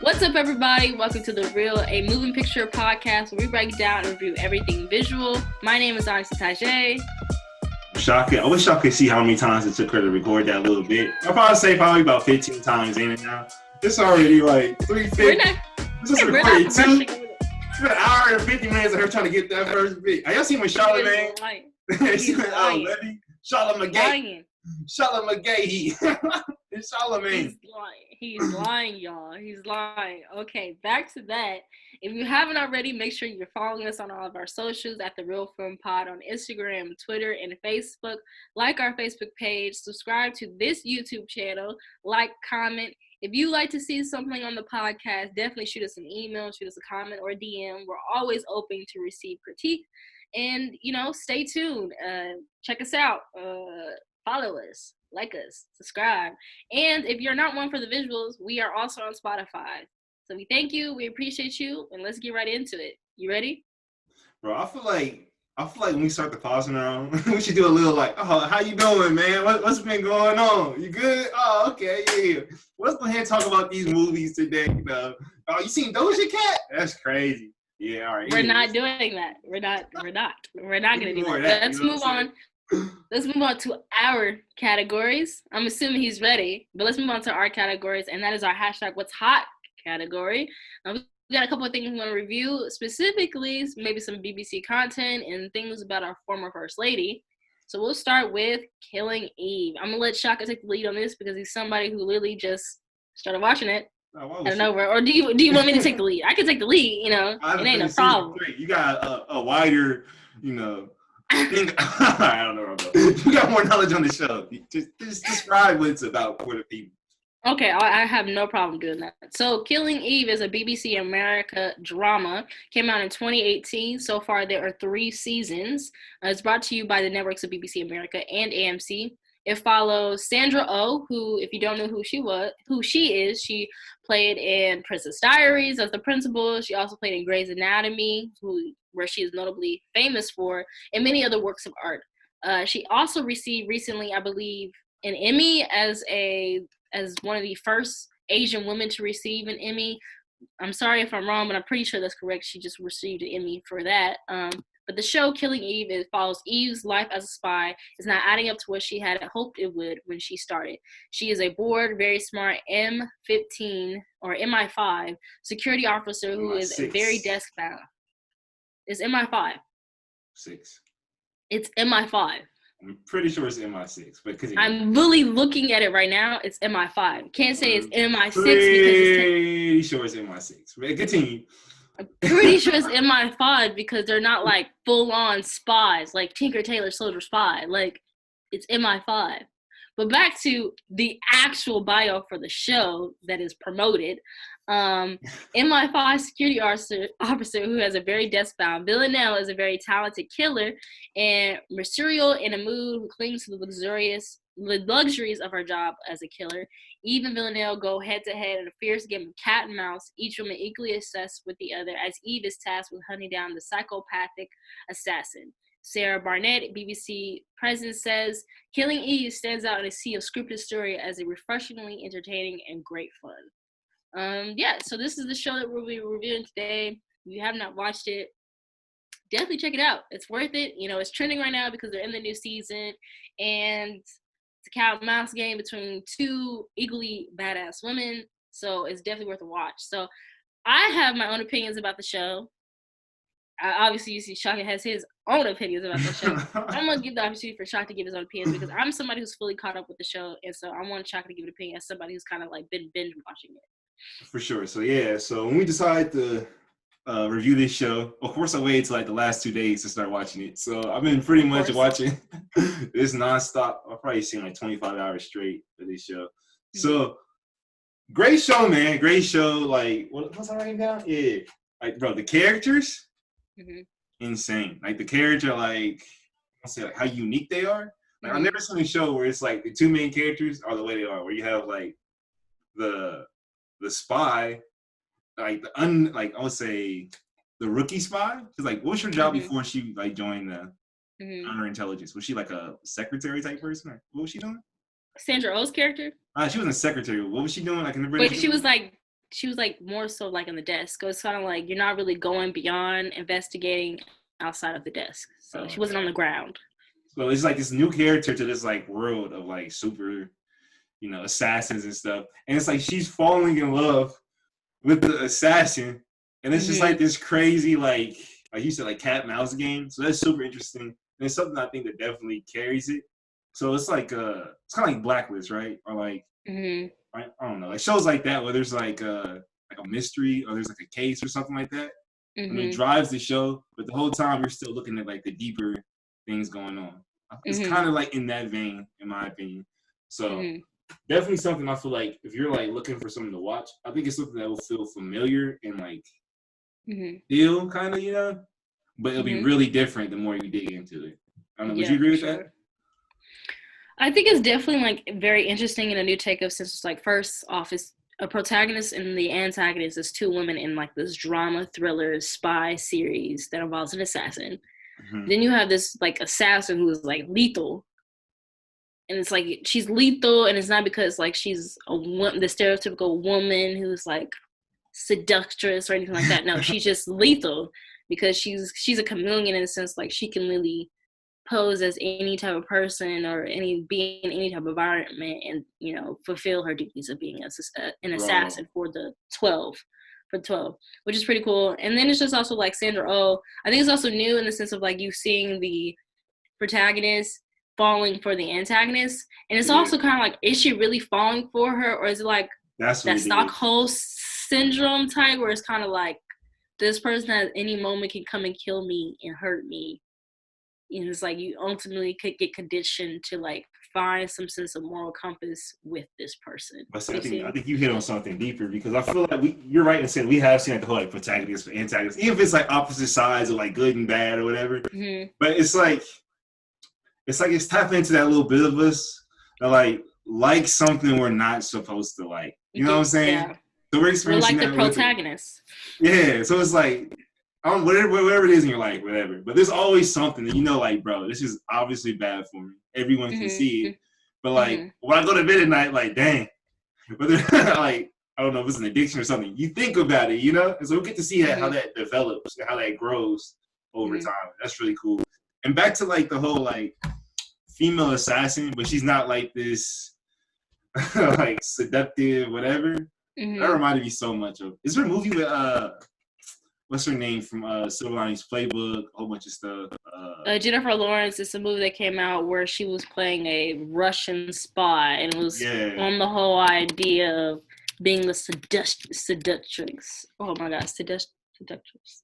What's up, everybody? Welcome to The Real, a moving picture podcast where we break down and review everything visual. My name is Onyx Tajay. I wish y'all could see how many times it took her to record that little bit. I'll probably say about 15 times in and out. It's already like 3:50. This is recorded too. It's been an hour and 50 minutes of her trying to get that first bit. Are y'all seen when Charlamagne? She went, Levy? Charlamagne. It's Charlamagne. He's lying, y'all. He's lying. Okay, back to that. If you haven't already, make sure you're following us on all of our socials at The Real Film Pod on Instagram, Twitter, and Facebook. Like our Facebook page. Subscribe to this YouTube channel. Like, comment. If you like to see something on the podcast, definitely shoot us an email, shoot us a comment, or a DM. We're always open to receive critique. And, stay tuned. Check us out. Follow us. Like us, subscribe. And if you're not one for the visuals, we are also on Spotify. So we thank you, we appreciate you, and let's get right into it. You ready? Bro, I feel like when we start the pausing around, we should do a little like, oh, how you doing, man? What's been going on? You good? Oh, okay, yeah. Let's go ahead and talk about these movies today. Oh, you seen Doja Cat? That's crazy. Yeah, all right. We're not doing that. We're not gonna do that. Let's move on. Let's move on to our categories. I'm assuming he's ready, but let's move on to our categories, and that is our hashtag What's Hot category. We got a couple of things we want to review, specifically maybe some BBC content and things about our former First Lady. So we'll start with Killing Eve. I'm going to let Shaka take the lead on this because he's somebody who literally just started watching it. I don't know, or do you want me to take the lead? I can take the lead, it ain't no problem. You got a wider, I don't know. You got more knowledge on the show. Just describe what it's about for the people. Okay, I have no problem doing that. So, Killing Eve is a BBC America drama. Came out in 2018. So far, there are 3 seasons. It's brought to you by the networks of BBC America and AMC. It follows Sandra Oh, who, if you don't know who she is, she played in Princess Diaries as the principal. She also played in Grey's Anatomy, where she is notably famous for, and many other works of art. She also received recently, I believe, an Emmy as one of the first Asian women to receive an Emmy. I'm sorry if I'm wrong, but I'm pretty sure that's correct. She just received an Emmy for that. But the show Killing Eve, it follows Eve's life as a spy. It's not adding up to what she had hoped it would when she started. She is a bored, very smart M15 or MI5 security officer who is very desk-bound. It's MI5. 6. It's MI5. I'm pretty sure it's MI6, but I'm really looking at it right now. It's MI5. Can't say it's MI6 because pretty sure it's MI6. But continue. I'm pretty sure it's MI5 because they're not like full-on spies, like Tinker Tailor Soldier Spy. Like, it's MI5. But back to the actual bio for the show that is promoted. MI5 security officer who has a very desk-bound. Villanelle is a very talented killer and mercurial in a mood who clings to the luxuries of her job as a killer. Eve and Villanelle go head-to-head in a fierce game of cat and mouse, each woman equally obsessed with the other, as Eve is tasked with hunting down the psychopathic assassin. Sarah Barnett, BBC Presence, says, Killing Eve stands out in a sea of scripted story as a refreshingly entertaining and great fun. So this is the show that we'll be reviewing today. If you have not watched it, definitely check it out. It's worth it. It's trending right now because they're in the new season, and it's a cat and mouse game between 2 equally badass women, so it's definitely worth a watch. So I have my own opinions about the show. Obviously, you see Shaka has his own opinions about the show. I'm going to give the opportunity for Shaka to give his own opinions because I'm somebody who's fully caught up with the show, and so I want Shaka to give an opinion as somebody who's kind of like been binge watching it. For sure. So when we decided to review this show, of course I waited till like the last 2 days to start watching it. So I've been pretty much watching this nonstop. I've probably seen like 25 hours straight for this show. Mm-hmm. So great show, man. Great show. Like, what's I writing down? Yeah. Like, bro, the characters, insane. Like the character, like, I say like how unique they are. Like I've never seen a show where it's like the 2 main characters are the way they are, where you have like the spy, like I would say the rookie spy. Cause like, what was her job before she like joined the counterintelligence? Was she like a secretary type person? Or what was she doing? Sandra Oh's character? She wasn't a secretary. What was she doing? Like in the British? Wait, she was like she was like more so like on the desk. So it's kind of like you're not really going beyond investigating outside of the desk. So she wasn't on the ground. So it's like this new character to this like world of like super, assassins and stuff. And it's like she's falling in love with the assassin. And it's just like this crazy, like you said, like cat mouse game. So that's super interesting. And it's something I think that definitely carries it. So it's like it's kind of like Blacklist, right? Or like I don't know, like shows like that where there's like a mystery or there's like a case or something like that. And it drives the show, but the whole time you're still looking at like the deeper things going on. It's kind of like in that vein, in my opinion. So definitely something I feel like if you're like looking for something to watch, I think it's something that will feel familiar and like feel kind of, but it'll be really different the more you dig into it. I don't know. Would you agree with that? I think it's definitely like very interesting and a new take of, since it's like first off is a protagonist and the antagonist is two women in like this drama thriller spy series that involves an assassin. Then you have this like assassin who is like lethal, and it's like she's lethal, and it's not because like she's the stereotypical woman who's like seductress or anything like that. No, she's just lethal because she's a chameleon in a sense, like she can really pose as any type of person or be in any type of environment and fulfill her duties of being an assassin for the 12, which is pretty cool. And then it's just also like Sandra Oh, I think it's also new in the sense of like you seeing the protagonist falling for the antagonist, and it's also kind of like, is she really falling for her, or is it like that Stockholm syndrome type where it's kind of like this person at any moment can come and kill me and hurt me. And it's like you ultimately could get conditioned to like find some sense of moral compass with this person. But I think you hit on something deeper, because I feel like you're right in saying we have seen like the whole like protagonist or antagonist, even if it's like opposite sides or like good and bad or whatever. But it's it's tapping into that little bit of us that like something we're not supposed to like. You know what I'm saying? Yeah. So we're experiencing like the protagonist. Yeah. So it's like, whatever it is in your life, whatever. But there's always something that like, bro, this is obviously bad for me. Everyone can see it. But like, when I go to bed at night, like, dang. But like, I don't know if it's an addiction or something. You think about it, And so we get to see how that develops and how that grows over time. That's really cool. And back to like the whole like female assassin, but she's not like this like seductive, whatever. That reminded me so much of. Is there a movie with what's her name from Silver Linings Playbook? A whole bunch of stuff. Jennifer Lawrence. It's a movie that came out where she was playing a Russian spy, and it was on the whole idea of being the seductrix. Oh my God,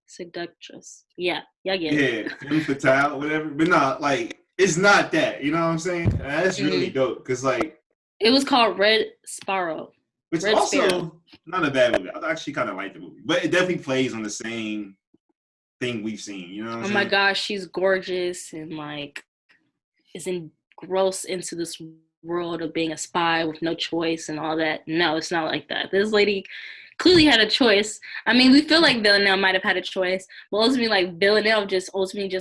seductress. Yeah, I get it. Yeah, femme fatale, whatever. But not like it's not that. You know what I'm saying? That's really dope because like it was called Red Sparrow. Which Red also Sparrow. Not a bad movie. I actually kind of like the movie, but it definitely plays on the same thing we've seen. You know what I'm saying? My gosh, she's gorgeous and like is engrossed into this world of being a spy with no choice and all that. No, it's not like that. This lady clearly had a choice. I mean, we feel like Villanelle might have had a choice, but ultimately, like Villanelle just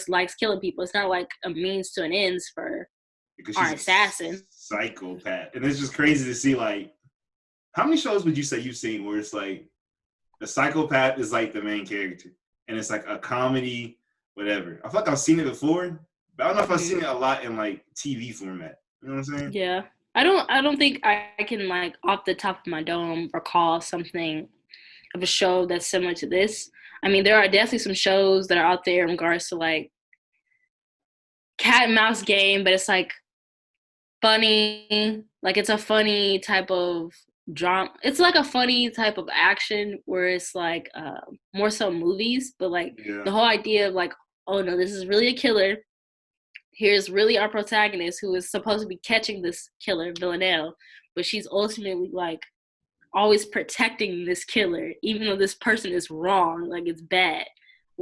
likes killing people. It's not like a means to an ends for our assassin. Psychopath, and it's just crazy to see like. How many shows would you say you've seen where it's like the psychopath is like the main character and it's like a comedy, whatever? I feel like I've seen it before, but I don't know if I've seen it a lot in like TV format. You know what I'm saying? Yeah. I don't think I can like off the top of my dome recall something of a show that's similar to this. I mean, there are definitely some shows that are out there in regards to like cat and mouse game, but it's like funny, like it's a funny type of drama. It's like a funny type of action where it's like more so movies, but like the whole idea of like, oh no, this is really a killer. Here's really our protagonist who is supposed to be catching this killer, Villanelle, but she's ultimately like always protecting this killer, even though this person is wrong, like it's bad.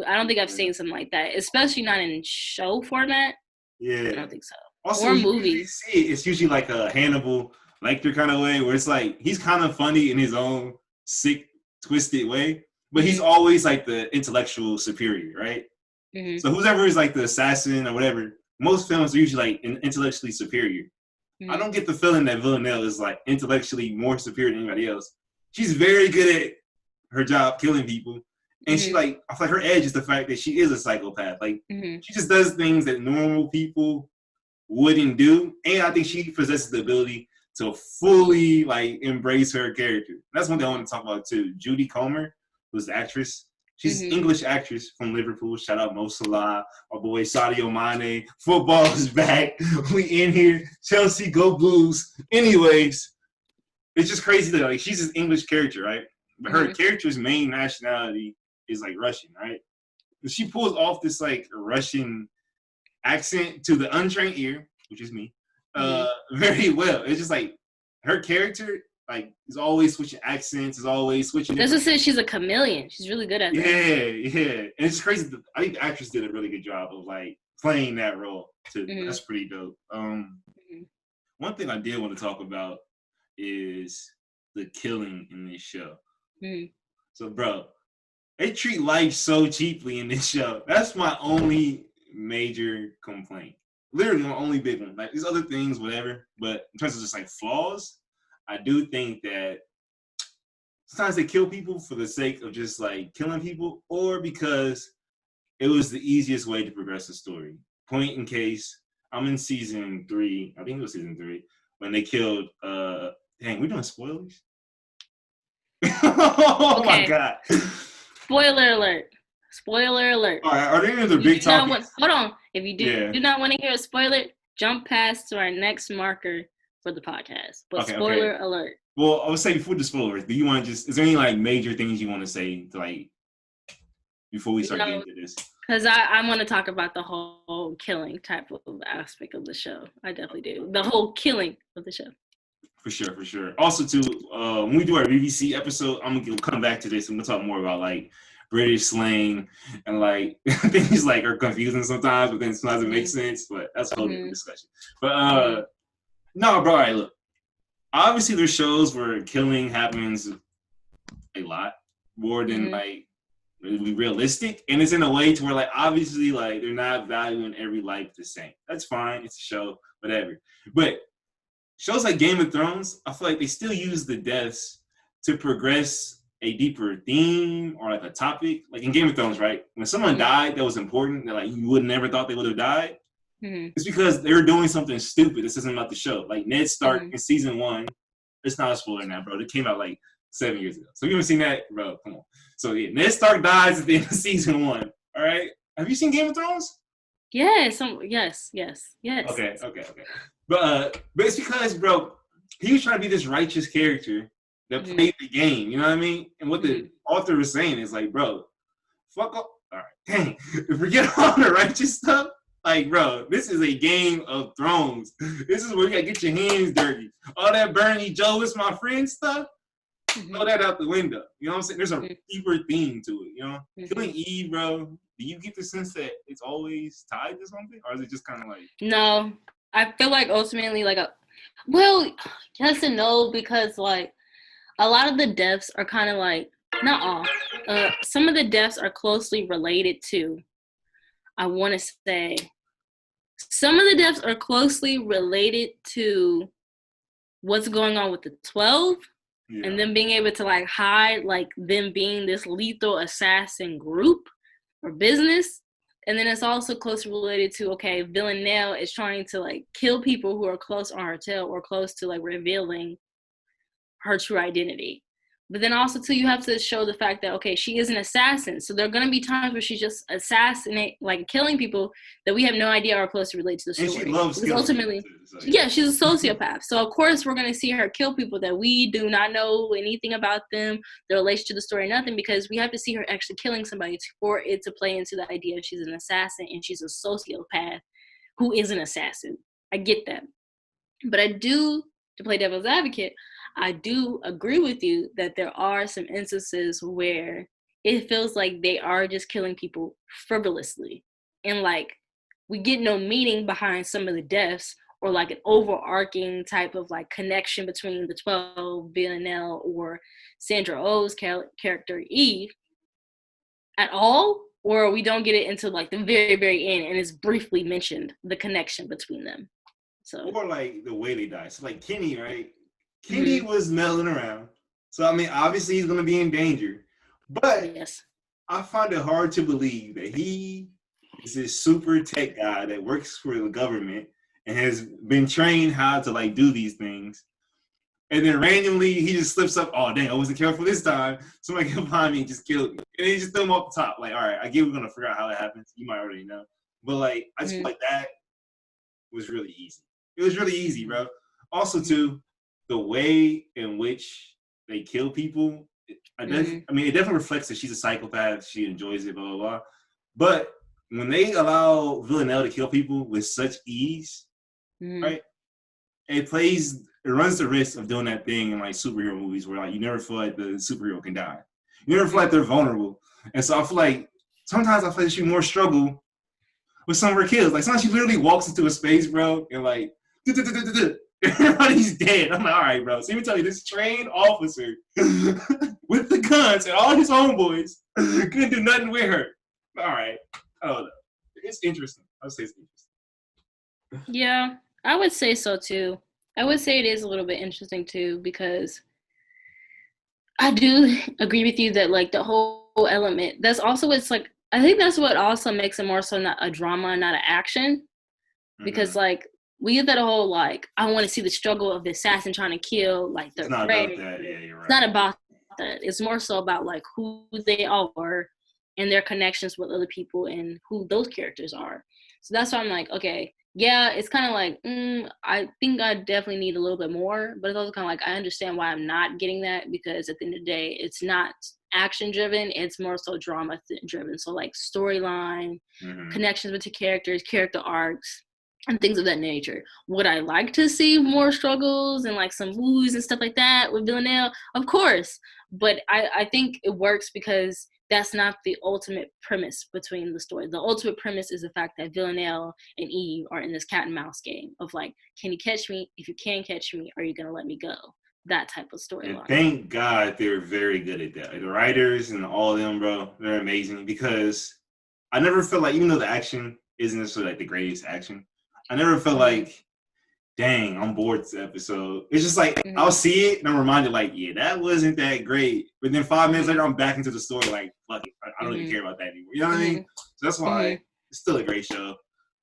I don't think I've seen something like that, especially not in show format. Yeah, I don't think so. Also, or movies. It's usually like a Hannibal Lecter kind of way, where it's like he's kind of funny in his own sick, twisted way, but he's always like the intellectual superior, right? So whoever is like the assassin or whatever, most films are usually like intellectually superior. I don't get the feeling that Villanelle is like intellectually more superior than anybody else. she's very good at her job, killing people. And she like, I feel like her edge is the fact that she is a psychopath. Like she just does things that normal people wouldn't do. And I think she possesses the ability to fully like embrace her character. That's one thing I want to talk about too. Judy Comer, who's the actress. She's an English actress from Liverpool. Shout out Mo Salah, our boy Sadio Mane. Football is back. We in here. Chelsea, go Blues. Anyways, it's just crazy that like she's an English character, right? But her character's main nationality is like Russian, right? And she pulls off this like Russian accent to the untrained ear, which is me, very well. It's just like her character like is always switching accents, is always switching. That's what says she's a chameleon. She's really good at that. Yeah. And it's crazy. I think the actress did a really good job of like playing that role too. That's pretty dope. One thing I did want to talk about is the killing in this show. So, bro, they treat life so cheaply in this show. That's my only major complaint. Literally my only big one. Like these other things, whatever. But in terms of just like flaws, I do think that sometimes they kill people for the sake of just like killing people, or because it was the easiest way to progress the story. Point in case, I'm in season 3. I think it was season 3 when they killed. Dang, we're doing spoilers. Oh okay. My god! Spoiler alert! Spoiler alert! All right, are there any other big topics? Hold on. If you do not want to hear a spoiler, jump past to our next marker for the podcast. But spoiler alert. Well, I would say before the spoilers, do you want to is there any like major things you want to say to like before we start getting into this? Because I want to talk about the whole killing type of aspect of the show. I definitely do. The whole killing of the show. For sure. Also, too, when we do our BBC episode, I'm gonna come back to this and we'll talk more about like British slang and like things like are confusing sometimes, but then sometimes it makes sense. But that's a whole different discussion. But no, bro. All right, look. Obviously, there's shows where killing happens a lot more than like realistic, and it's in a way to where like obviously like they're not valuing every life the same. That's fine. It's a show, whatever. But shows like Game of Thrones, I feel like they still use the deaths to progress a deeper theme or like a topic. Like in Game of Thrones, right? When someone died that was important, that like you would never thought they would have died, it's because they were doing something stupid. This isn't about the show. Like Ned Stark in season 1, it's not a spoiler now, bro. It came out like 7 years ago. So if you haven't seen that, bro, come on. So yeah, Ned Stark dies at the end of season 1. All right? Have you seen Game of Thrones? Yes. Yes. Okay. But it's because, bro, he was trying to be this righteous character that played the game. You know what I mean? And what the author was saying is like, bro, fuck up. All right, dang. Forget all the righteous stuff. Like, bro, this is a Game of Thrones. This is where you gotta get your hands dirty. All that Bernie Joe is my friend stuff, throw that out the window. You know what I'm saying? There's a deeper theme to it, you know? Killing Eve, bro, do you get the sense that it's always tied to something? Or is it just kind of like... No. I feel like ultimately, like, yes and no, because, like, a lot of the deaths are kind of like, not all, some of the deaths are closely related to, I want to say, some of the deaths are closely related to what's going on with the 12 and them being able to, like, hide, like, them being this lethal assassin group or business. And then it's also closely related to, okay, Villanelle is trying to, like, kill people who are close on her tail or close to, like, revealing her true identity. But then also, too, you have to show the fact that, okay, she is an assassin. So there are going to be times where she's just killing people that we have no idea are closely related to the story. And she loves killing ultimately, people. Yeah, she's a sociopath. So, of course, we're going to see her kill people that we do not know anything about them, their relation to the story, nothing, because we have to see her actually killing somebody for it to play into the idea she's an assassin and she's a sociopath who is an assassin. I get that. But I do, to play devil's advocate, I do agree with you that there are some instances where it feels like they are just killing people frivolously. And like, we get no meaning behind some of the deaths or like an overarching type of like connection between the 12, Villanelle, or Sandra Oh's character Eve at all. Or we don't get it until like the very, very end and it's briefly mentioned, the connection between them. So, or like the way they die. So like Kenny, right? Kenny was milling around, So I mean, obviously he's gonna be in danger, but Yes. I find it hard to believe that he is this super tech guy that works for the government and has been trained how to like do these things. And then randomly he just slips up. Oh dang, I wasn't careful this time. Somebody came behind me and just killed me. And he just threw him off the top. Like, all right, I get we're gonna figure out how that happens. You might already know. But like I just feel like that was really easy. It was really easy, bro. Also, too, the way in which they kill people, I mean, it definitely reflects that she's a psychopath. She enjoys it, blah, blah, blah. But when they allow Villanelle to kill people with such ease, right, it runs the risk of doing that thing in like superhero movies where like you never feel like the superhero can die. You never feel like they're vulnerable. And so I feel like sometimes I feel like she more struggle with some of her kills. Like sometimes she literally walks into a space, bro, and like everybody's dead. I'm like, all right, bro. So let me tell you, this trained officer with the guns and all his homeboys couldn't do nothing with her. All right. I don't know. It's interesting. I would say it's interesting. Yeah, I would say so too. I would say it is a little bit interesting too, because I do agree with you that like the whole element, that's also what's like, I think that's what also makes it more so not a drama, not an action. Because like we get that whole like I want to see the struggle of the assassin trying to kill like the prey. It's not about that. Yeah, you're right. It's not about that. It's more so about like who they are and their connections with other people and who those characters are. So that's why I'm like, okay, yeah, it's kind of like I think I definitely need a little bit more, but it's also kind of like I understand why I'm not getting that, because at the end of the day, it's not action driven, it's more so drama driven. So like storyline, connections with the characters, character arcs, and things of that nature. Would I like to see more struggles and like some woos and stuff like that with Villanelle? Of course. But I think it works because that's not the ultimate premise between the story. The ultimate premise is the fact that Villanelle and Eve are in this cat and mouse game of like, can you catch me? If you can catch me, are you going to let me go? That type of storyline. And thank God they're very good at that. Like the writers and all of them, bro, they're amazing, because I never felt like, even though the action isn't necessarily like the greatest action, I never felt like, dang, I'm bored this episode. It's just like, I'll see it and I'm reminded like, yeah, that wasn't that great. But then 5 minutes later, I'm back into the story like, fuck it, I don't even care about that anymore. You know what I mean? So that's why it's still a great show.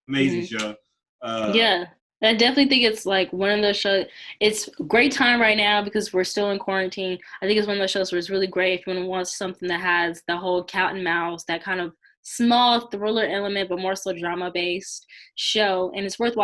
Amazing show. Yeah. I definitely think it's like one of those shows. It's a great time right now because we're still in quarantine. I think it's one of those shows where it's really great if you want to watch something that has the whole cat and mouse, that kind of small thriller element, but more so drama based show, and it's worth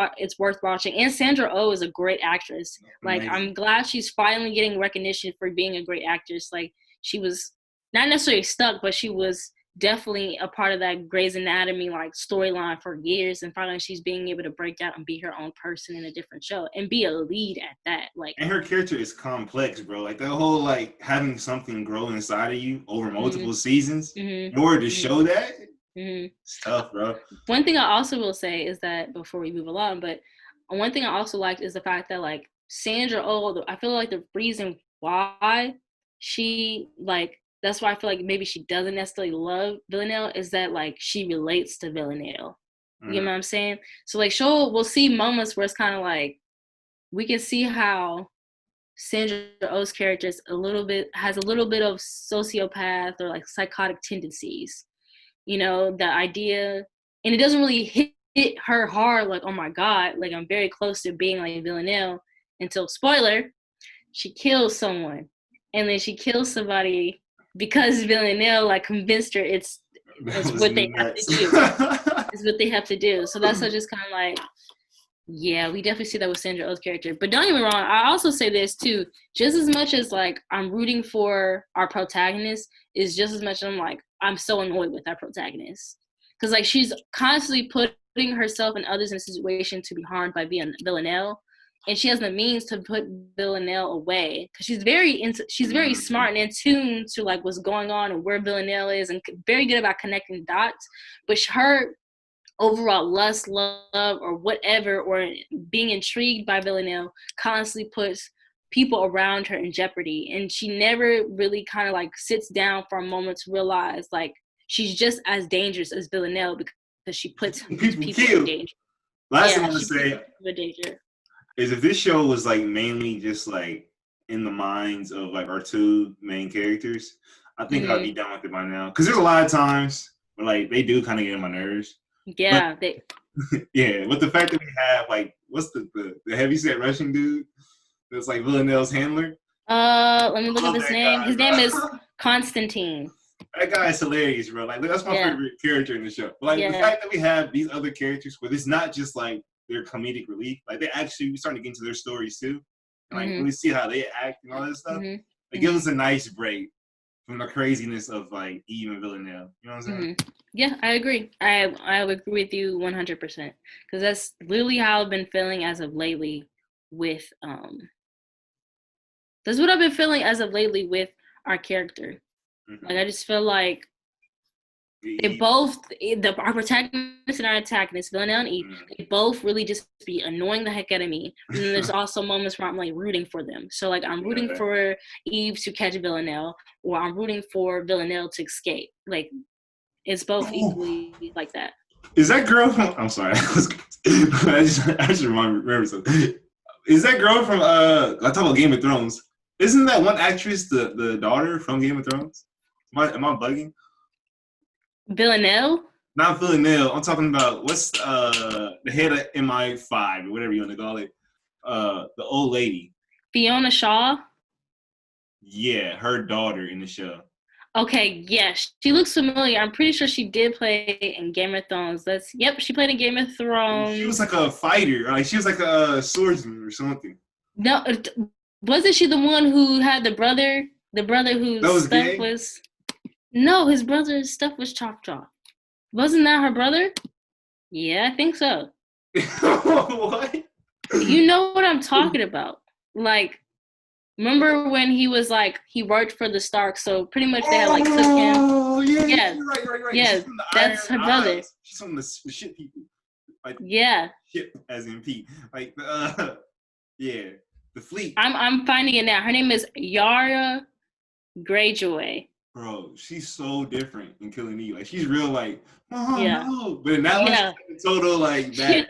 watching. And Sandra Oh is a great actress. Like I'm glad she's finally getting recognition for being a great actress. Like she was not necessarily stuck, but she was definitely a part of that Grey's Anatomy like storyline for years, and finally she's being able to break out and be her own person in a different show and be a lead at that. Like, and her character is complex, bro. Like that whole like having something grow inside of you over multiple seasons in order to show that. It's tough, bro. One thing I also will say is that before we move along, but one thing I also liked is the fact that like Sandra Oh, I feel like the reason why she like, that's why I feel like maybe she doesn't necessarily love Villanelle is that like she relates to Villanelle. You know what I'm saying? So like we'll see moments where it's kind of like we can see how Sandra Oh's character has a little bit of sociopath or like psychotic tendencies. You know, the idea, and it doesn't really hit her hard, like, oh my God, like I'm very close to being like Villanelle until, spoiler, she kills someone. And then she kills somebody because Villanelle like convinced her it's what they have to do. It's what they have to do. So that's just kind of like, yeah, we definitely see that with Sandra Oh's character. But don't get me wrong, I also say this too, just as much as like I'm rooting for our protagonist, is just as much I'm like, I'm so annoyed with our protagonist. Because like she's constantly putting herself and others in a situation to be harmed by Villanelle. And she has the means to put Villanelle away. Because she's very smart and in tune to like what's going on and where Villanelle is, and very good about connecting dots. But her overall lust, love, or whatever, or being intrigued by Villanelle constantly puts people around her in jeopardy. And she never really kind of like sits down for a moment to realize like she's just as dangerous as Villanelle because she puts people in danger. Last thing I'm going to say is if this show was like mainly just like in the minds of like our two main characters, I think I'd Mm-hmm. be done with it by now. Because there's a lot of times where like they do kind of get on my nerves. But Yeah, they. yeah, with the fact that we have like what's the heavyset Russian dude that's like Villanelle's handler. Let me I look up love his that name. guy, His name is bro. Constantine. That guy is hilarious, bro. Like that's my Yeah, favorite character in the show. But like the yeah. fact that we have these other characters where it's not just like their comedic relief, like they actually we starting to get into their stories too, and like Mhm. really see how they act and all that stuff. Mhm. It gives Mhm. us a nice break from the craziness of like Eve and Villanelle. You know what I'm saying? Mhm. Yeah, I agree. I would agree with you 100% because that's literally how I've been feeling as of lately with That's what I've been feeling as of lately with our character. Mm-hmm. Like I just feel like they both our protagonist and our antagonist, Villanelle and Eve, they both really just be annoying the heck out of me. And then there's also moments where I'm like rooting for them. So like I'm rooting for Eve to catch Villanelle, or I'm rooting for Villanelle to escape. Like it's both equally like that. Is that girl from? I'm sorry. I just remember something. Is that girl from? I talk about Game of Thrones. Isn't that one actress the daughter from Game of Thrones? Am I bugging? Villanelle? Not Villanelle. I'm talking about what's the head of MI5 or whatever you want to call it. The old lady. Fiona Shaw? Yeah, her daughter in the show. Okay, yes. She looks familiar. I'm pretty sure she did play in Game of Thrones. She played in Game of Thrones. She was like a fighter. Like she was like a swordsman or something. No, wasn't she the one who had the brother? The brother That whose was stuff gay? was. No, his brother's stuff was chopped off. Wasn't that her brother? Yeah, I think so. What? You know what I'm talking about. Like, remember when he was like, he worked for the Stark, so pretty much they had like took him. Oh, yeah, Yeah, you're right. yeah, She's from the that's Iron her brother. Isles. She's from the ship people. Like, yeah. Ship, as in P. Like, yeah, the fleet. I'm finding it now. Her name is Yara Greyjoy. Bro, she's so different in Killing Eve. Like, she's real, like, oh, Yeah. no. But in that one, she's total, like, that.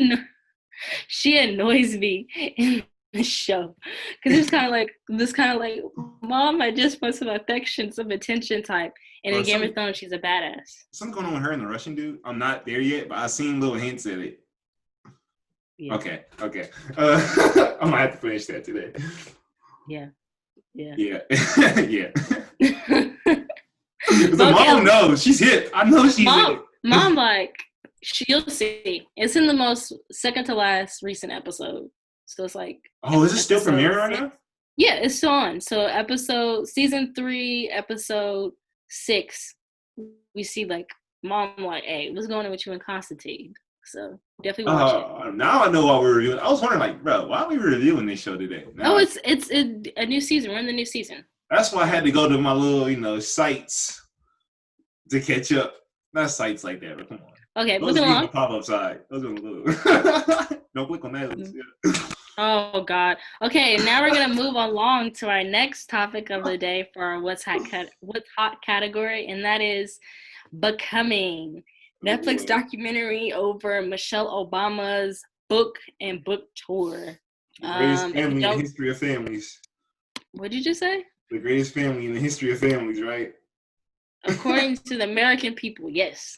She annoys me in the show because it's kind of like, Mom, I just want some affection, some attention type. And in Game of Thrones, she's a badass. Something going on with her and the Russian dude. I'm not there yet, but I've seen little hints at it. Yeah. Okay. I might have to finish that today. Yeah. Yeah. The mom knows. She's hip. I know she's hip. Mom, like, you'll see. It's in the most second to last recent episode. So it's like. Oh, is it still premiering right now? Yeah, it's still on. So season 3, episode 6, we see like Mom like, hey, what's going on with you and Constantine? So definitely watch it. Now I know why we're reviewing. I was wondering, like, bro, why are we reviewing this show today? Now it's a new season. We're in the new season. That's why I had to go to my little, sites to catch up. Not sites like that, but come on. Okay, moving along. The pop-up side. Those are the Don't click on that. Yeah. Oh God. Okay, now we're gonna move along to our next topic of the day for our what's hot category, and that is Becoming. Netflix documentary over Michelle Obama's book and book tour. The greatest family in the history of families. What did you just say? The greatest family in the history of families, right? According to the American people, yes.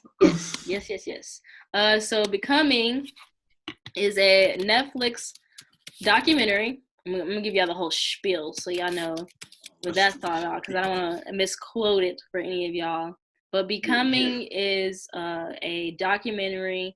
Yes. So Becoming is a Netflix documentary. I'm gonna give y'all the whole spiel so y'all know what that's all about, because I don't want to misquote it for any of y'all. But Becoming is a documentary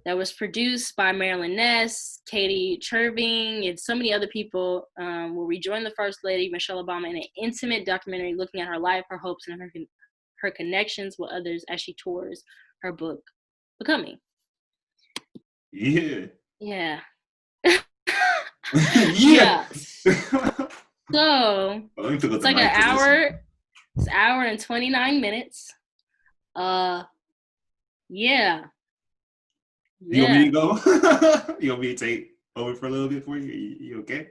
that was produced by Marilyn Ness, Katie Cherving, and so many other people, where we join the First Lady, Michelle Obama, in an intimate documentary looking at her life, her hopes, and her connections with others as she tours her book, Becoming. Yeah. Yeah. Yeah. So it's like an hour. It's an hour and 29 minutes. Yeah. You want me to go? You want me to take over for a little bit for you? You okay?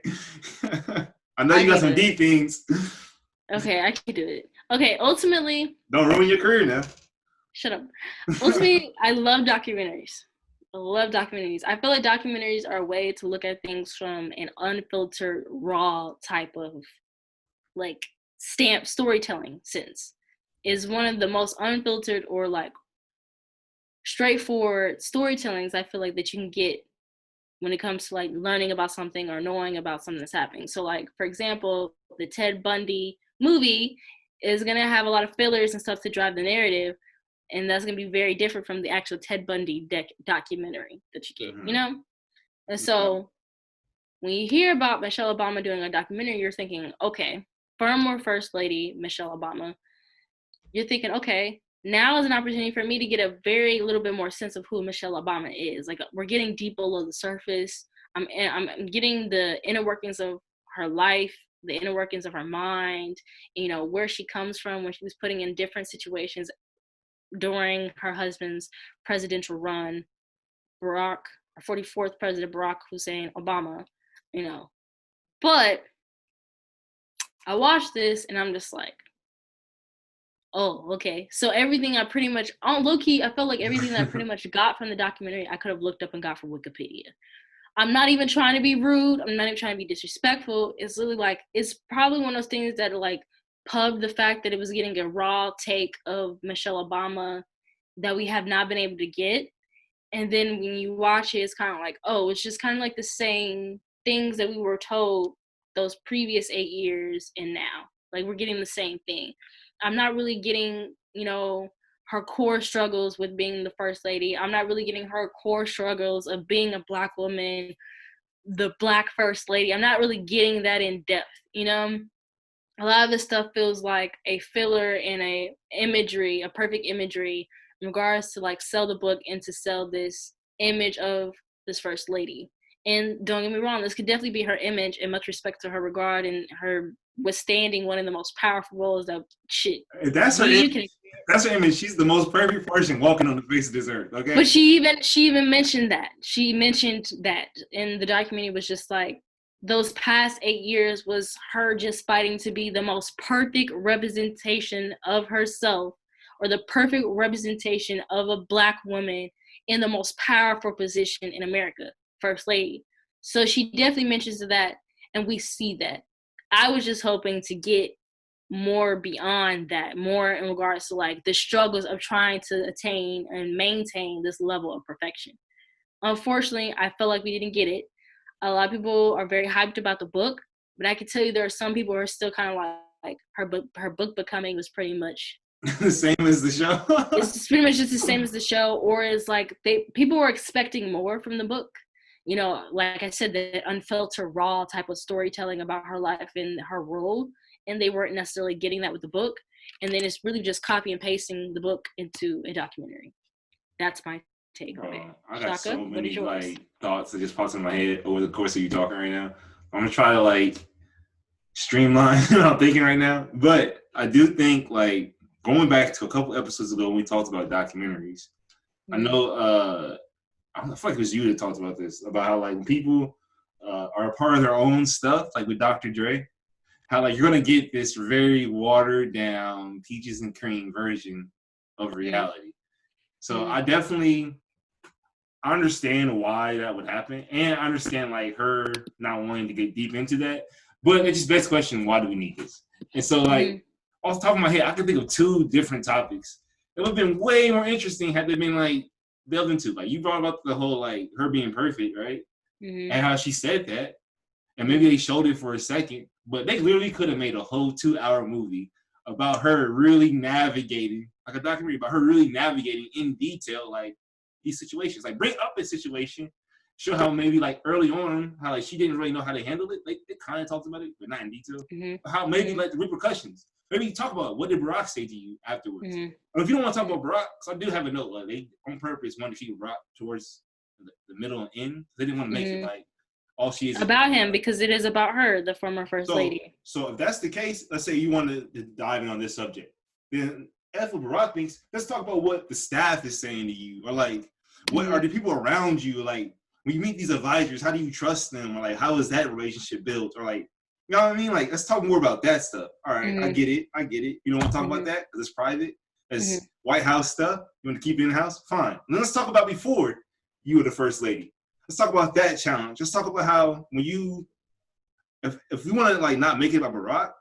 I know you got some deep things. Okay, I can do it. Okay, ultimately. Don't ruin your career now. Shut up. Ultimately, I love documentaries. I feel like documentaries are a way to look at things from an unfiltered, raw type of like stamp storytelling sense, is one of the most unfiltered or like straightforward storytellings I feel like that you can get when it comes to like learning about something or knowing about something that's happening. So like, for example, the Ted Bundy movie is going to have a lot of fillers and stuff to drive the narrative, and that's going to be very different from the actual Ted Bundy documentary that you get, you know? And so when you hear about Michelle Obama doing a documentary, you're thinking, okay, former First Lady Michelle Obama, you're thinking, okay, now is an opportunity for me to get a very little bit more sense of who Michelle Obama is. Like, we're getting deep below the surface. I'm getting the inner workings of her life, the inner workings of her mind, you know, where she comes from when she was putting in different situations during her husband's presidential run, Barack, 44th President Barack Hussein Obama, you know. But I watched this and I'm just like, oh, okay. So everything I pretty much, on low key, I felt like everything that I pretty much got from the documentary, I could have looked up and got from Wikipedia. I'm not even trying to be rude. I'm not even trying to be disrespectful. It's literally like, it's probably one of those things that like pub the fact that it was getting a raw take of Michelle Obama that we have not been able to get. And then when you watch it, it's kind of like, oh, it's just kind of like the same things that we were told those previous 8 years and now. Like, we're getting the same thing. I'm not really getting, you know, her core struggles with being the first lady. I'm not really getting her core struggles of being a Black woman, the Black first lady. I'm not really getting that in depth, you know? A lot of this stuff feels like a filler and a perfect imagery in regards to like sell the book and to sell this image of this first lady. And don't get me wrong, this could definitely be her image in much respect to her regard and her withstanding one of the most powerful roles that shit. That's her image. That's her image. She's the most perfect person walking on the face of this earth. Okay. But she even mentioned that. She mentioned that in the documentary, was just like, those past 8 years was her just fighting to be the most perfect representation of herself, or the perfect representation of a Black woman in the most powerful position in America, First Lady. So she definitely mentions that, and we see that. I was just hoping to get more beyond that, more in regards to like the struggles of trying to attain and maintain this level of perfection. Unfortunately, I felt like we didn't get it. A lot of people are very hyped about the book, but I can tell you there are some people who are still kind of like her book Becoming was pretty much the same as the show. It's pretty much just the same as the show, or is like people were expecting more from the book. You know, like I said, that unfiltered, raw type of storytelling about her life and her role, and they weren't necessarily getting that with the book. And then it's really just copy and pasting the book into a documentary. That's my take on it. I got Shaka, so many like thoughts that just popped in my head over the course of you talking right now. I'm gonna try to like streamline what I'm thinking right now, but I do think like going back to a couple episodes ago when we talked about documentaries. I know I feel like it was you that talked about this, about how like when people are a part of their own stuff, like with Dr. Dre, how like you're gonna get this very watered down peaches and cream version of reality. So I definitely understand why that would happen, and I understand like her not wanting to get deep into that. But it's just best question: why do we need this? And so like off the top of my head, I can think of 2 different topics. It would have been way more interesting had they been like delved into. Like you brought up the whole like her being perfect, right? And how she said that, and maybe they showed it for a second, but they literally could have made a whole 2-hour movie about her really navigating, like a documentary about her really navigating in detail, like these situations. Like bring up a situation, show how maybe like early on, how like she didn't really know how to handle it. Like they kind of talked about it, but not in detail. How maybe like the repercussions. Maybe talk about what did Barack say to you afterwards. Or if you don't want to talk about Barack, because I do have a note, like they on purpose wanted to keep Barack towards the middle and end. They didn't want to make it like all she is about him, because it is about her, the former first lady. So if that's the case, let's say you want to dive in on this subject, then as for Barack thinks, let's talk about what the staff is saying to you, or like what are the people around you, like when you meet these advisors, how do you trust them, or like how is that relationship built, or like, you know what I mean? Like let's talk more about that stuff. All right, I get it. You don't want to talk about that because it's private. It's White House stuff. You want to keep it in the house? Fine. And then let's talk about before you were the first lady. Let's talk about that challenge. Let's talk about how when you, if we want to like not make it about Barack,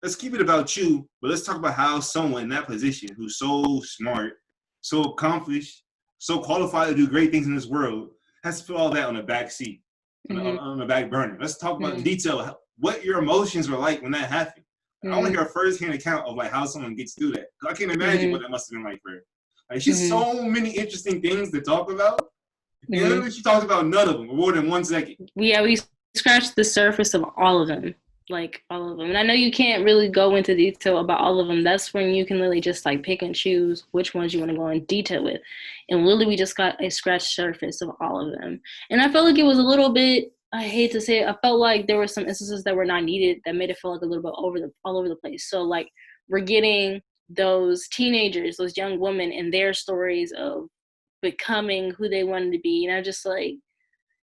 let's keep it about you, but let's talk about how someone in that position who's so smart, so accomplished, so qualified to do great things in this world has to put all that on the back seat, on the back burner. Let's talk about in detail what your emotions were like when that happened. I want to hear a first-hand account of like how someone gets through that. I can't imagine what that must have been like for her. Like she's so many interesting things to talk about. And literally she talks about none of them for more than 1 second. Yeah, we scratched the surface of all of them. Like all of them. And I know you can't really go into detail about all of them. That's when you can really just like pick and choose which ones you want to go in detail with. And literally we just got a scratched surface of all of them. And I felt like it was a little bit, I hate to say it, I felt like there were some instances that were not needed that made it feel like a little bit all over the place. So like we're getting those teenagers, those young women and their stories of becoming who they wanted to be. And I'm just like,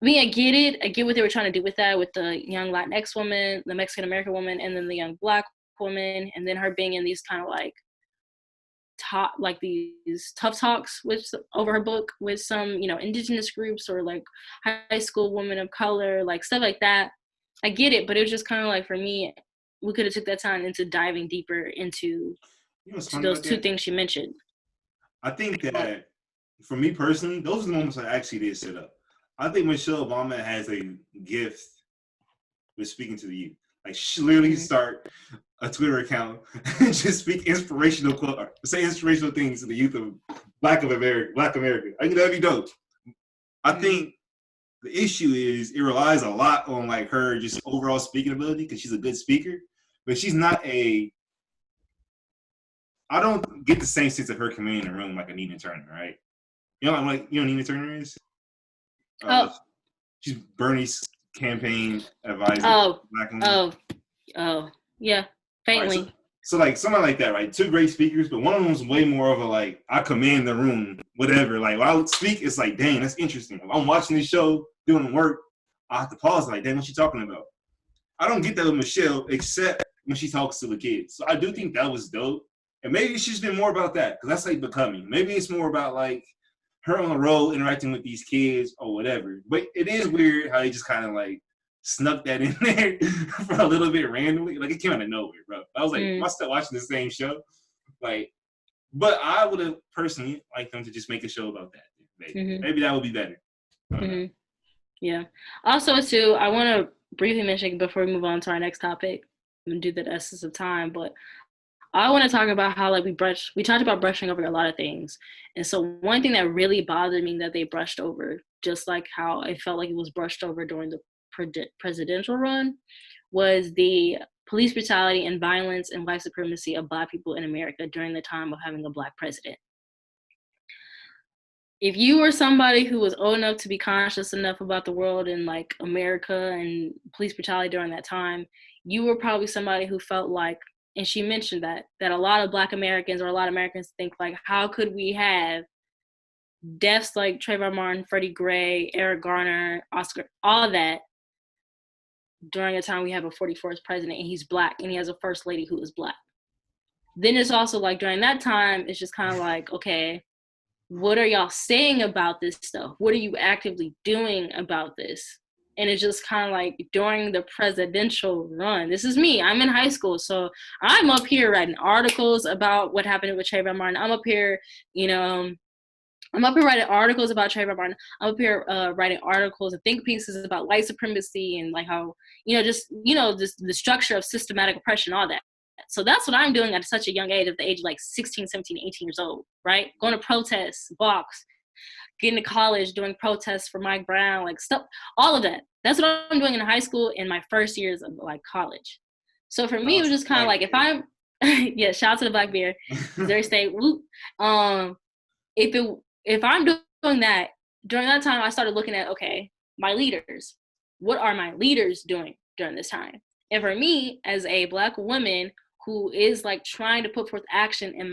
I mean, I get it. I get what they were trying to do with that, with the young Latinx woman, the Mexican-American woman, and then the young Black woman, and then her being in these kind of like these tough talks over her book with some, indigenous groups or like high school women of color, like stuff like that. I get it, but it was just kind of like, for me, we could have took that time into diving deeper into those two things she mentioned. I think that for me personally, those are the moments I actually did sit up. I think Michelle Obama has a gift with speaking to the youth. Like she literally start a Twitter account and just speak inspirational things to the youth of Black America. I think that'd be dope. I think the issue is it relies a lot on like her just overall speaking ability because she's a good speaker, but she's not I don't get the same sense of her commanding the room like a Nina Turner, right? You know who Nina Turner is? She's Bernie's campaign advisor. Yeah, faintly. Right, so like someone like that, right? Two great speakers, but one of them's way more of a like I command the room, whatever. Like when I would speak, it's like, dang, that's interesting. If I'm watching this show, doing work, I have to pause. Like, dang, what's she talking about? I don't get that with Michelle, except when she talks to the kids. So I do think that was dope, and maybe she's been more about that because that's like becoming. Maybe it's more about like her on the road interacting with these kids or whatever. But it is weird how they just kind of like snuck that in there for a little bit randomly. Like it came out of nowhere, bro. I was like, am I still watching the same show? Like, but I would have personally liked them to just make a show about that. Maybe that would be better. Yeah. Also, too, I want to briefly mention before we move on to our next topic and do the essence of time, but I want to talk about how like we talked about brushing over a lot of things. And so one thing that really bothered me that they brushed over, just like how I felt like it was brushed over during the presidential run, was the police brutality and violence and white supremacy of Black people in America during the time of having a Black president. If you were somebody who was old enough to be conscious enough about the world and like America and police brutality during that time, you were probably somebody who felt like, and she mentioned that a lot of Black Americans or a lot of Americans think like, how could we have deaths like Trayvon Martin, Freddie Gray, Eric Garner, Oscar, all that during a time we have a 44th president and he's Black and he has a first lady who is Black. Then it's also like during that time, it's just kind of like, okay, what are y'all saying about this stuff? What are you actively doing about this? And it's just kind of like during the presidential run. This is me. I'm in high school. So I'm up here writing articles about what happened with Trayvon Martin. I'm up here, writing articles about Trayvon Martin. I'm up here writing articles and think pieces about white supremacy and like how, the structure of systematic oppression, all that. So that's what I'm doing at such a young age, at the age of like 16, 17, 18 years old, right? Going to protests, walks, getting to college, doing protests for Mike Brown, like stuff, all of that. That's what I'm doing in high school in my first years of like college. So for me, it was just kind of like, if I'm, yeah, shout out to the Black Bear, Missouri State, whoop. If I'm doing that, during that time, I started looking at, okay, my leaders, what are my leaders doing during this time? And for me, as a Black woman who is like trying to put forth action in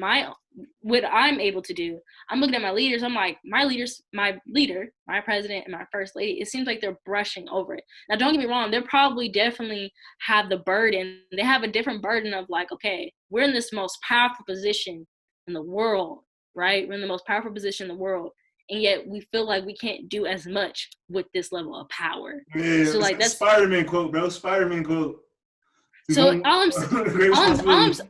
what I'm able to do, I'm looking at my leaders. I'm like, my leader, my president and my first lady, it seems like they're brushing over it. Now, don't get me wrong. They're probably definitely have the burden. They have a different burden of like, okay, we're in this most powerful position in the world, right? We're in the most powerful position in the world. And yet we feel like we can't do as much with this level of power. Yeah, so like that's Spider-Man quote, bro. Spider-Man quote. So Great responsibility.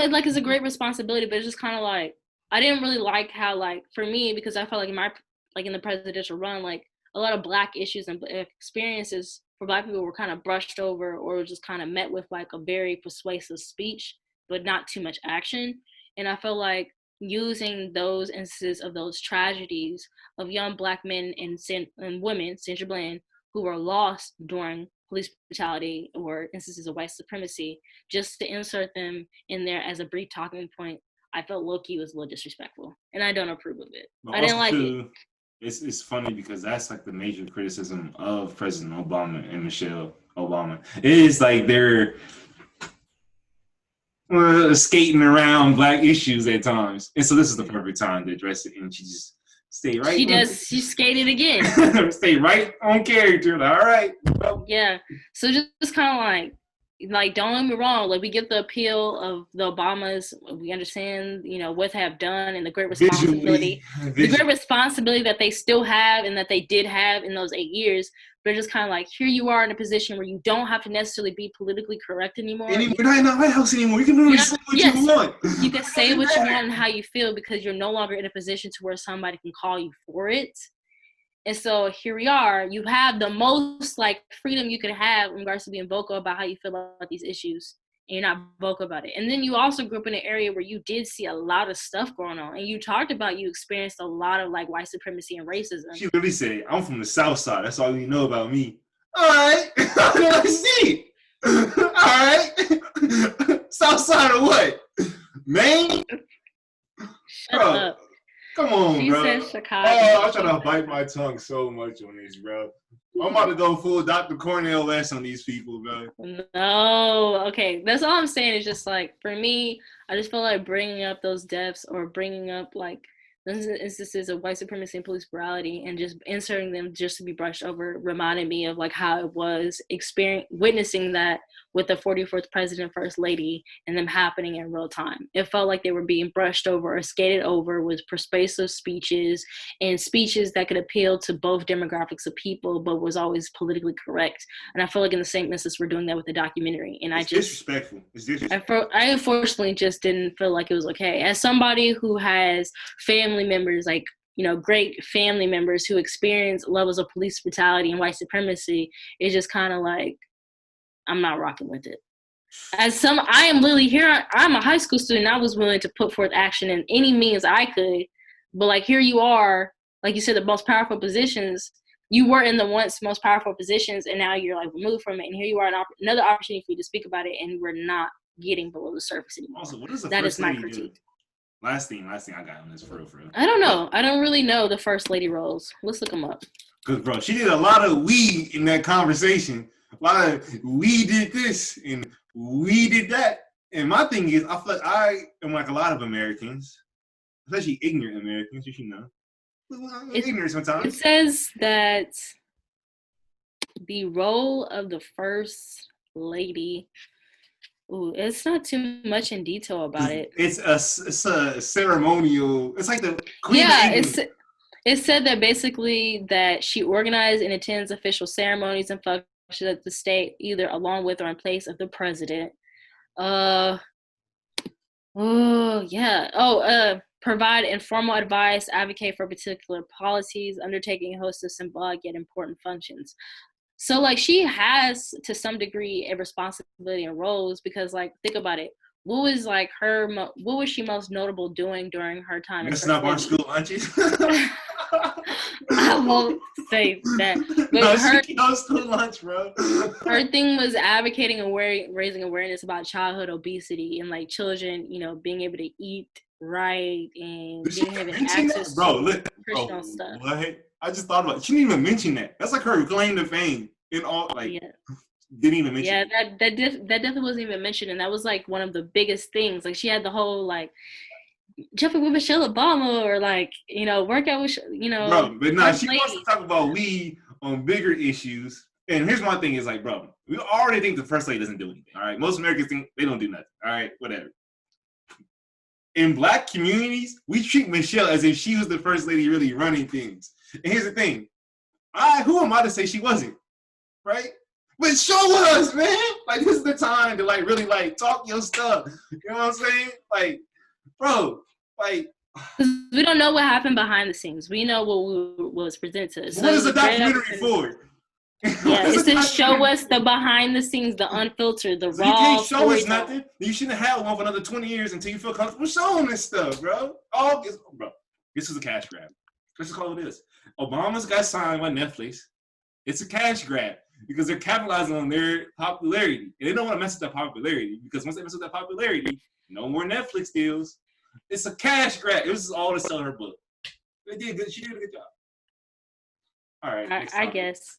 like, it's a great responsibility, but it's just kind of like, I didn't really like how, like, for me, because I felt like in the presidential run, like, a lot of Black issues and experiences for Black people were kind of brushed over or just kind of met with like a very persuasive speech, but not too much action. And I feel like using those instances of those tragedies of young Black men and women, Sandra Bland, who were lost during police brutality or instances of white supremacy, just to insert them in there as a brief talking point, I felt low-key was a little disrespectful, and I don't approve of it. But I didn't like too, it. It's funny because that's like the major criticism of President Obama and Michelle Obama. It is like they're skating around Black issues at times, and so this is the perfect time to address it. And she just stay right. She skated again. Stay right on character. Like, all right. Well. Yeah. So just kind of like, don't get me wrong. Like, we get the appeal of the Obamas. We understand, what they have done and the great responsibility, that they still have and that they did have in those 8 years. But just kind of like, here you are in a position where you don't have to necessarily be politically correct anymore. You're not in the White House anymore. You can literally say what you want. You can say what you want and how you feel because you're no longer in a position to where somebody can call you for it. And so here we are. You have the most like freedom you could have in regards to being vocal about how you feel about these issues. And you're not vocal about it. And then you also grew up in an area where you did see a lot of stuff going on. And you talked about you experienced a lot of like white supremacy and racism. She literally said, I'm from the South Side. That's all you know about me. All right. I see. All right. South Side of what? Maine? Shut up. Come on, she bro. Said Chicago. Oh, I'm trying to bite my tongue so much on this, bro. I'm about to go full Dr. Cornell S on these people, bro. No, okay. That's all I'm saying is just like, for me, I just feel like bringing up those deaths or bringing up like those instances of white supremacy and police brutality and just inserting them just to be brushed over reminded me of like how it was witnessing that with the 44th president, first lady, and them happening in real time. It felt like they were being brushed over or skated over with persuasive speeches and speeches that could appeal to both demographics of people, but was always politically correct. And I feel like in the same instance, we're doing that with the documentary. And it's disrespectful. It's disrespectful. I unfortunately just didn't feel like it was okay. As somebody who has family members, like, great family members who experience levels of police brutality and white supremacy, it's just kind of like, I'm not rocking with it. I am literally here. I'm a high school student. I was willing to put forth action in any means I could. But like, here you are, like you said, the most powerful positions. You were in the once most powerful positions, and now you're like removed from it. And here you are, another opportunity for you to speak about it, and we're not getting below the surface anymore. Also, what is the that first is my lady critique. Do? Last thing I got on this for real. I don't know. I don't really know the first lady roles. Let's look them up. Because, bro, she did a lot of we in that conversation. A lot of we did this and we did that. And my thing is, I feel like I am like a lot of Americans, especially ignorant Americans, I'm ignorant sometimes. It says that the role of the first lady, it's not too much in detail about it. It's a ceremonial, it's like the Queen. Yeah, it said that basically that she organized and attends official ceremonies and functions at the state, either along with or in place of the president. Provide informal advice, advocate for particular policies, undertaking a host of symbolic yet important functions. So, like, she has, to some degree, a responsibility and roles because, like, think about it. What was, like, what was she most notable doing during her time? Messing up our school lunches? I won't say that. But she goes to lunch, bro. Her thing was advocating and raising awareness about childhood obesity and, like, children, being able to eat right and having access to nutritional stuff. What? I just thought about it. She didn't even mention that. That's like her claim to fame in all, like, didn't even mention it. Yeah, that definitely wasn't even mentioned, and that was, like, one of the biggest things. Like, she had the whole, like, jumping with Michelle Obama or, like, work out with, Bro, but nah, she wants to talk about we on bigger issues. And here's my thing is, like, bro, we already think the first lady doesn't do anything, all right? Most Americans think they don't do nothing, all right? Whatever. In Black communities, we treat Michelle as if she was the first lady really running things. And here's the thing. Who am I to say she wasn't, right? But show us, man. Like, this is the time to, like, really, like, talk your stuff. You know what I'm saying? Like, bro, like. We don't know what happened behind the scenes. We know what was presented to us. What is the documentary for? Yeah, it's to show us the behind the scenes, the unfiltered, the so raw. You can't show us nothing. You shouldn't have one for another 20 years until you feel comfortable showing this stuff, bro. This is a cash grab. Let's just call it this. Obama's got signed by Netflix. It's a cash grab because they're capitalizing on their popularity. And they don't want to mess with that popularity because once they mess with that popularity, no more Netflix deals. It's a cash grab. It was all to sell her book. They did good. She did a good job. All right. I guess.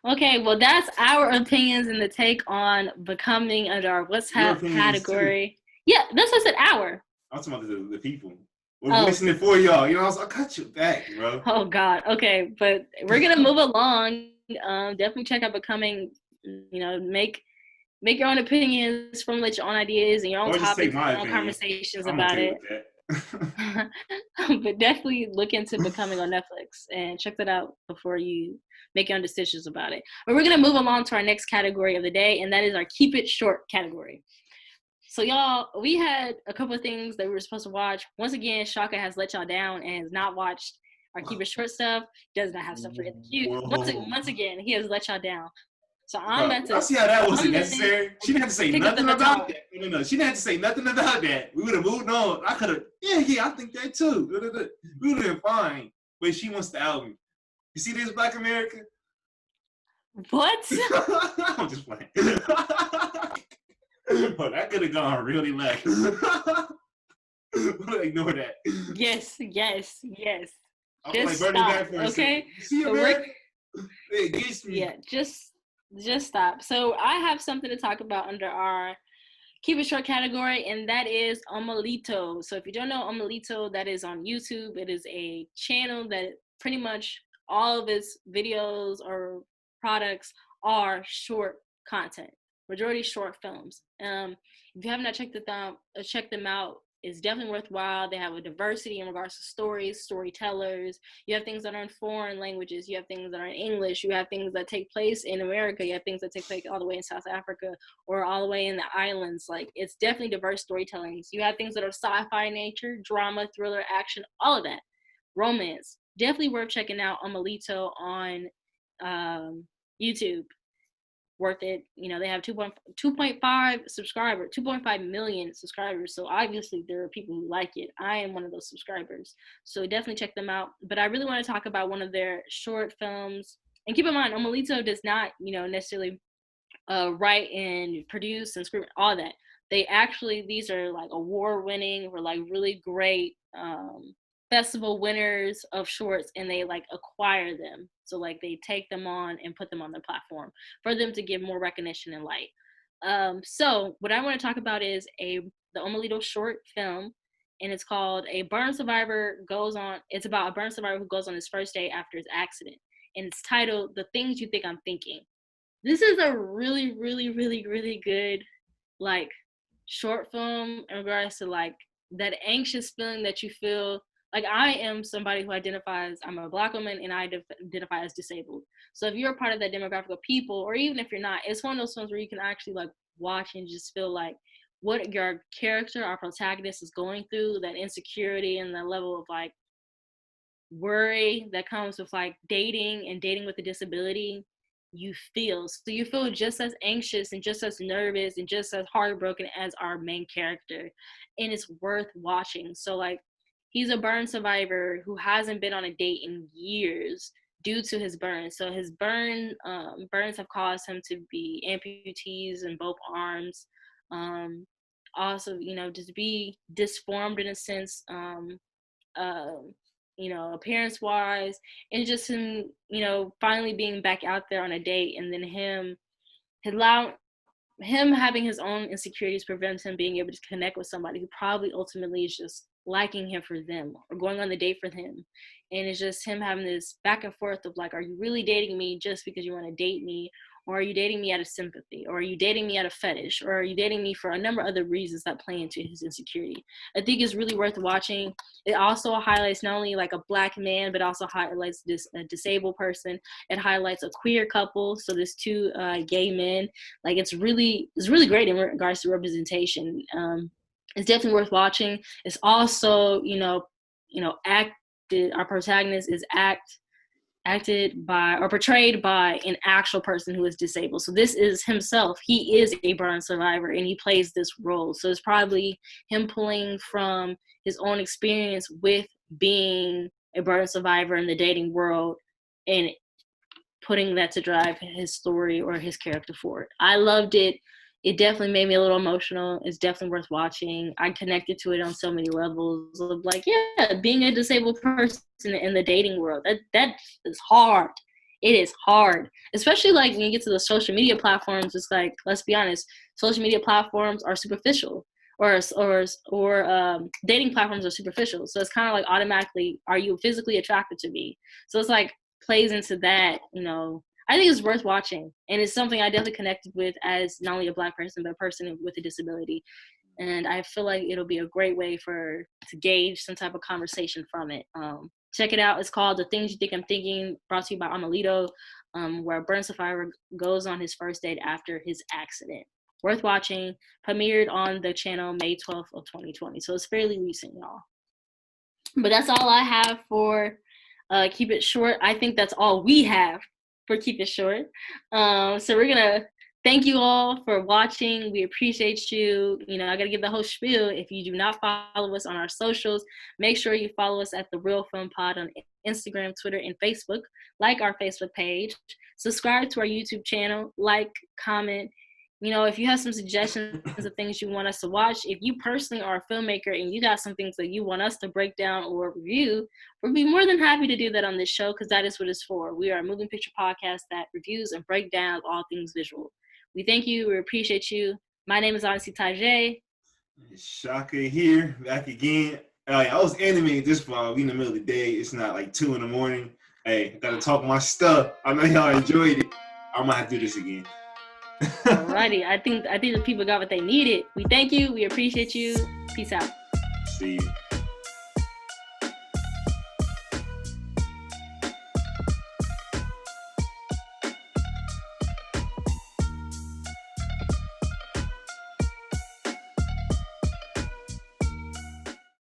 Okay, well, that's our opinions and the take on becoming under our What's Hap category. Too. Yeah, that's what I said, our. I'm talking about the people. We're voicing it for y'all. You know, I'll cut you back, bro. Oh, God. Okay, but we're going to move along. Definitely check out Becoming. You know, make your own opinions, formulate your own ideas and your own topics, your own conversations about it. But definitely look into Becoming on Netflix and check that out before you make your own decisions about it. But we're going to move along to our next category of the day, and that is our Keep It Short category. So, y'all, we had a couple of things that we were supposed to watch. Once again, Shaka has let y'all down and has not watched our Keep It Short stuff. Does not have stuff for the queue. Once again, he has let y'all down. So I'm about to. I see how that wasn't necessary. She didn't have to say nothing about that. No. She didn't have to say nothing about that. We would have moved on. I could have. Yeah, I think that too. We would have been fine. But she wants the album. You see this, Black America? What? I'm just playing. But that could have gone really left. We'll ignore that. Yes. I'm just like stop, okay? You see America? It gets me. Yeah, just stop. So I have something to talk about under our Keep It Short category, and that is Omelito. So if you don't know Omelito, that is on YouTube. It is a channel that pretty much all of its videos or products are short content, majority short films. If you have not checked them out, it's definitely worthwhile. They have a diversity in regards to stories, storytellers. You have things that are in foreign languages. You have things that are in English. You have things that take place in America. You have things that take place all the way in South Africa or all the way in the islands. Like, it's definitely diverse storytelling. You have things that are sci-fi nature, drama, thriller, action, all of that. Romance. Definitely worth checking out Omelito on YouTube. Worth it. You know, they have 2.5 million subscribers. So obviously there are people who like it. I am one of those subscribers. So definitely check them out. But I really want to talk about one of their short films. And keep in mind, Omelito does not, necessarily write and produce and script, all that. They actually, these are like award-winning or like really great festival winners of shorts, and they like acquire them. So like they take them on and put them on their platform for them to give more recognition and light. So what I want to talk about is the Omelito short film, and it's called It's about a burn survivor who goes on his first day after his accident, and it's titled The Things You Think I'm Thinking. This is a really, really, really, really good like short film in regards to like that anxious feeling that you feel. Like, I am somebody who I'm a Black woman, and I identify as disabled. So if you're a part of that demographic of people, or even if you're not, it's one of those films where you can actually like watch and just feel like what your character, our protagonist, is going through, that insecurity and the level of like worry that comes with like dating with a disability. You feel just as anxious and just as nervous and just as heartbroken as our main character, and it's worth watching. So like, he's a burn survivor who hasn't been on a date in years due to his burns. So his burns have caused him to be amputees in both arms. Also, just be disformed in a sense, appearance-wise, and just him, finally being back out there on a date, and then him having his own insecurities prevents him being able to connect with somebody who probably ultimately is just liking him for them or going on the date for him. And it's just him having this back and forth of like, are you really dating me just because you want to date me, Or are you dating me out of sympathy? Or are you dating me out of fetish? Or are you dating me for a number of other reasons that play into his insecurity? I think it's really worth watching. It also highlights not only like a Black man, but also highlights a disabled person. It highlights a queer couple. So there's two gay men. Like it's really great in regards to representation. It's definitely worth watching. It's also, acted. Our protagonist is acted by or portrayed by an actual person who is disabled. So this is himself. He is a burn survivor and he plays this role. So it's probably him pulling from his own experience with being a burn survivor in the dating world and putting that to drive his story or his character forward. I loved it. It definitely made me a little emotional. It's definitely worth watching. I connected to it on so many levels of like, yeah, being a disabled person in the dating world, that is hard. It is hard, especially like when you get to the social media platforms. It's like, let's be honest, social media platforms are superficial, or dating platforms are superficial. So it's kind of like automatically, are you physically attracted to me? So it's like plays into that, I think it's worth watching, and it's something I definitely connected with as not only a Black person, but a person with a disability. And I feel like it'll be a great way to gauge some type of conversation from it. Check it out. It's called The Things You Think I'm Thinking, brought to you by Amelito, where a burn survivor goes on his first date after his accident. Worth watching. Premiered on the channel May 12th of 2020. So it's fairly recent, y'all. But that's all I have for Keep It Short. I think that's all we have for Keep It Short. So we're gonna thank you all for watching. We appreciate you. I gotta give the whole spiel. If you do not follow us on our socials, make sure you follow us at The Real Film Pod on Instagram, Twitter, and Facebook. Like our Facebook page. Subscribe to our YouTube channel. Like, comment. If you have some suggestions of things you want us to watch, if you personally are a filmmaker and you got some things that you want us to break down or review, we'll be more than happy to do that on this show, because that is what it's for. We are a moving picture podcast that reviews and break down all things visual. We thank you. We appreciate you. My name is Odyssey Tajay. Shaka here, back again. I was animating this vlog. We in the middle of the day. It's not like 2 a.m. Hey, I gotta talk my stuff. I know y'all enjoyed it. I'm gonna have to do this again. Alrighty, I think the people got what they needed. We thank you. We appreciate you. Peace out. See you.